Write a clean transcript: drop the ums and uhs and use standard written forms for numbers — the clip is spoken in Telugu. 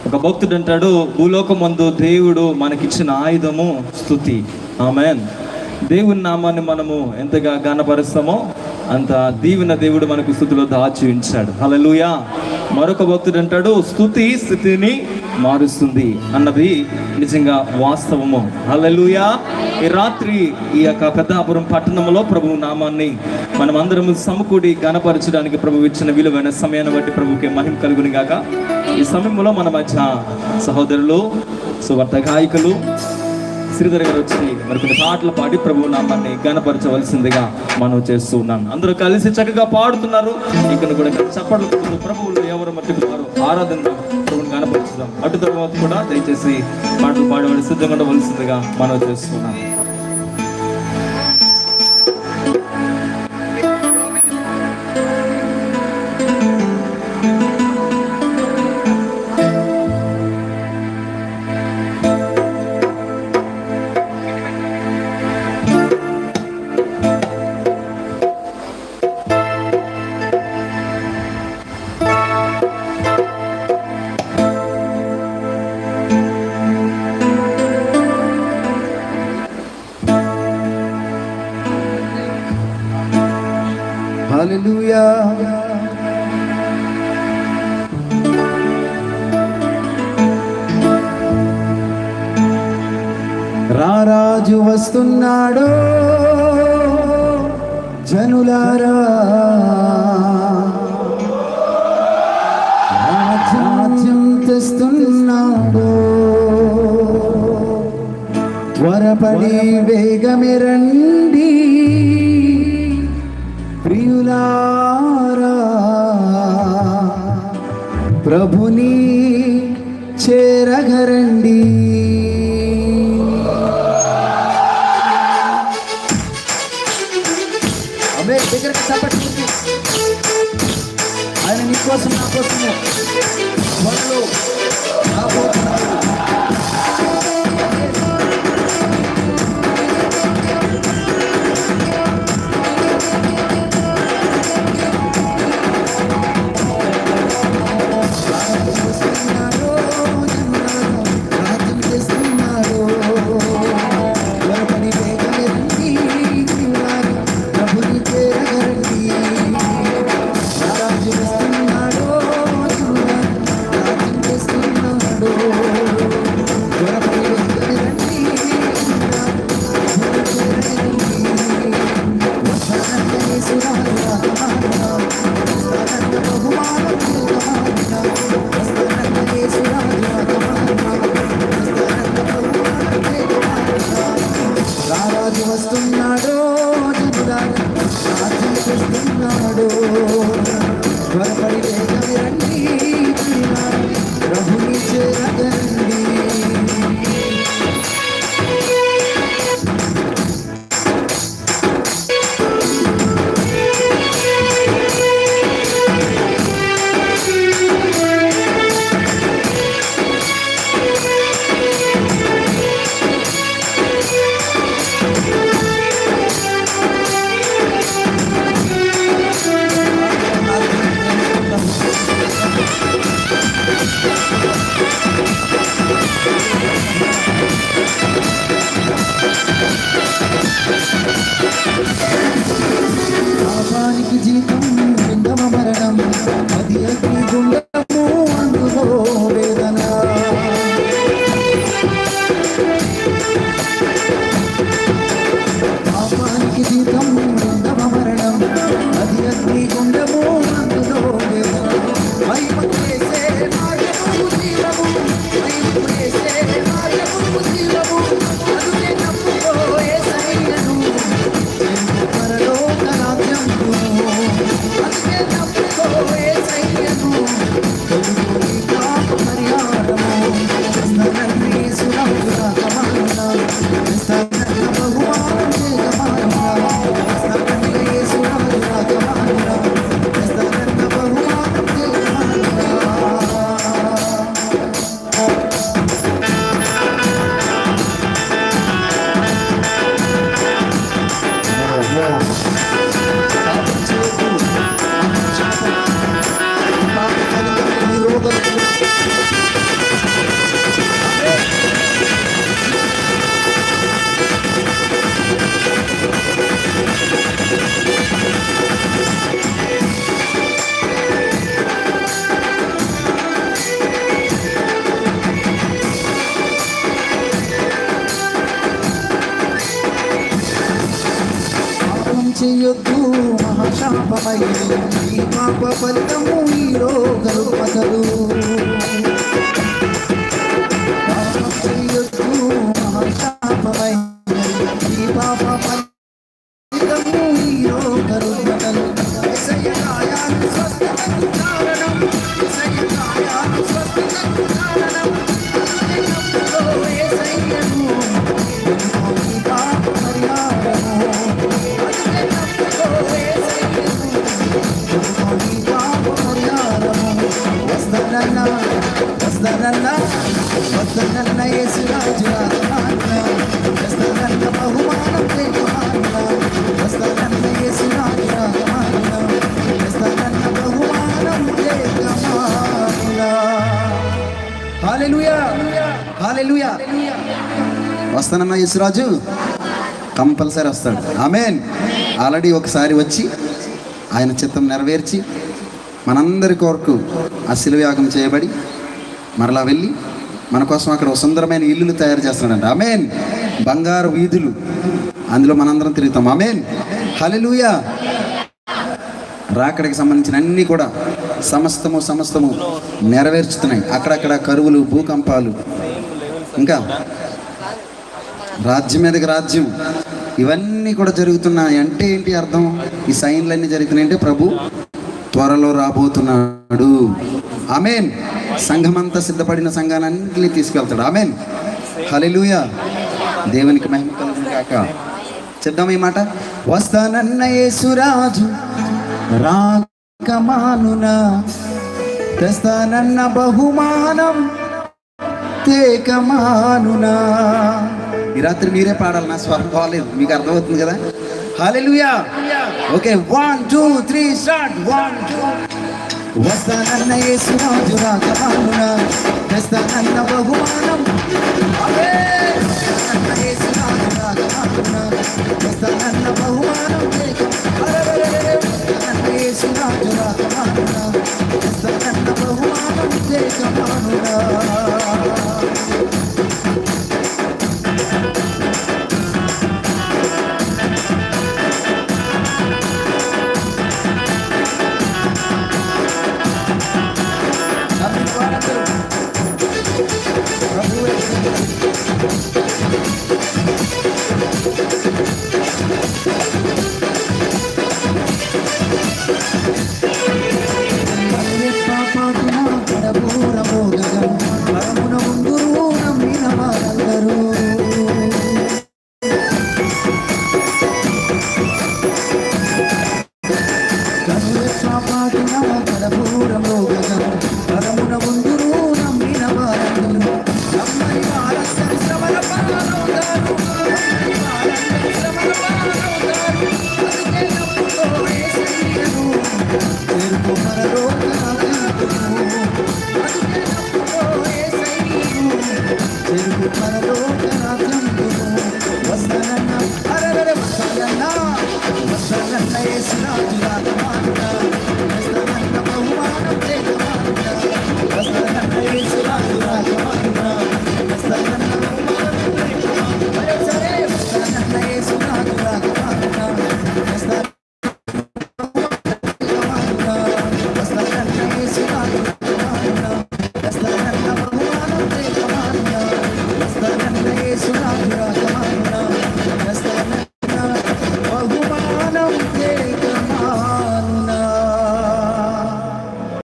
ఒక భక్తుడు అంటాడు, భూలోకమందు దేవుడు మనకిచ్చిన ఆయుధము స్తుతి. ఆమేన్. దేవుని నామాన్ని మనము ఎంతగా ఘనపరుస్తామో అంత దీవెన దేవుడు మనకు స్తుతిలో దాచి ఉంచాడు. హల్లెలూయా. మరొక భక్తుడు అంటాడు, స్తుతి స్థితిని మారుస్తుంది అన్నది నిజంగా వాస్తవము. హల్లెలూయా. ఈ రాత్రి ఈ యొక్క పెద్దాపురం పట్టణంలో ప్రభువు నామాన్ని మనం అందరం సమకూడి ఘనపరచడానికి ప్రభు ఇచ్చిన విలువైన సమయాన్ని బట్టి ప్రభుకి మహిమ కలుగును గాక. ఈ సమయంలో మన మధ్య సహోదరులు, సువార్త గాయకులు శ్రీధర్ గారు వచ్చి మరికొన్ని పాటలు పాడి ప్రభు నామాన్ని ఘనపరచవలసిందిగా మనం చేస్తూ ఉన్నాను. అందరూ కలిసి చక్కగా పాడుతున్నారు. ఇక్కడ కూడా చప్పట్లు కొడుతూ ప్రభువులు ఎవరు మట్టుకున్నారు ఆరాధన ప్రభువుని ఘనపరచుదాం. అటు తర్వాత కూడా దయచేసి పాటలు పాడవలసి సిద్ధంగా ఉండవలసిందిగా మనం చేస్తున్నాం. హల్లెలూయా. రారాజు వస్తున్నాడు జనులారా, రాజ్యం తెస్తున్నాడు, త్వరపడి వేగమే రండి ప్రియులారా, ప్రభుని చేరగరండి. అమే దగ్గరికి చప్పట్లు. ఆయన నీకోసం నా కోసము వాళ్ళు రాబోతున్నారు. ఈ పాప ఫలితము ఈ రోగ రుగ్మతలు పాపం చేయొద్దు మహాశాపమైనది ఈ పాప ఫలితము ఈ రోగ రుగ్మతలు యేసయ్య గాయాలు స్వస్థతకు కారణం యేసయ్య గాయాలు స్వస్థతకు కారణం యేసయ్యను ఈ పాప పరిహారము వస్తనన్న యేసురాజు వస్తనన్న బహుమానం వస్తనన్న యేసురాజు వస్తనన్న బహుమానం హల్లెలూయా హల్లెలూయా. వస్తనన్న యేసురాజు కంపల్సరీ వస్తాడు. ఆమేన్. ఆల్రెడీ ఒకసారి వచ్చి ఆయన చిత్తం నెరవేర్చి మనందరి కొరకు ఆ శిలువయాగం చేయబడి మరలా వెళ్ళి మన కోసం అక్కడ ఒక సుందరమైన ఇల్లులు తయారు చేస్తున్నాడంట. ఆమేన్. బంగారు వీధులు, అందులో మనందరం తిరుగుతాం. ఆమేన్. హల్లెలూయా. రాకడికి సంబంధించిన అన్నీ కూడా సమస్తము నెరవేర్చుతున్నాయి. అక్కడక్కడ కరువులు, భూకంపాలు, ఇంకా రాజ్యం మీదకి రాజ్యం, ఇవన్నీ కూడా జరుగుతున్నాయి. అంటే ఏంటి అర్థం? ఈ సైన్లన్నీ జరుగుతున్నాయంటే ప్రభు త్వరలో రాబోతున్నాడు. ఆమేన్. సంఘమంతా సిద్ధపడిన సంఘాన్ని తీసుకెళ్తాడు. ఆమేన్. హల్లెలూయా. దేవునికి మహిమ కలుగును గాక. చెప్దాం ఈ మాట. వస్తానన్న యేసురాజు రాకమానునా తెస్తానన్న బహుమానం తేకమానునా. ఈ రాత్రి మీరే పాడాలి, నా స్వరం బాగాలేదు, మీకు అర్థమవుతుంది కదా. హల్లెలూయా. Okay, 1 2 3 start. 1 2. వస్తానన్న యేసురాజు రాకమానునా తెస్తానన్న బహుమానం. వస్తానన్న యేసురాజు రాకమానునా తెస్తానన్న బహుమానం. వస్తానన్న యేసురాజు రాకమానునా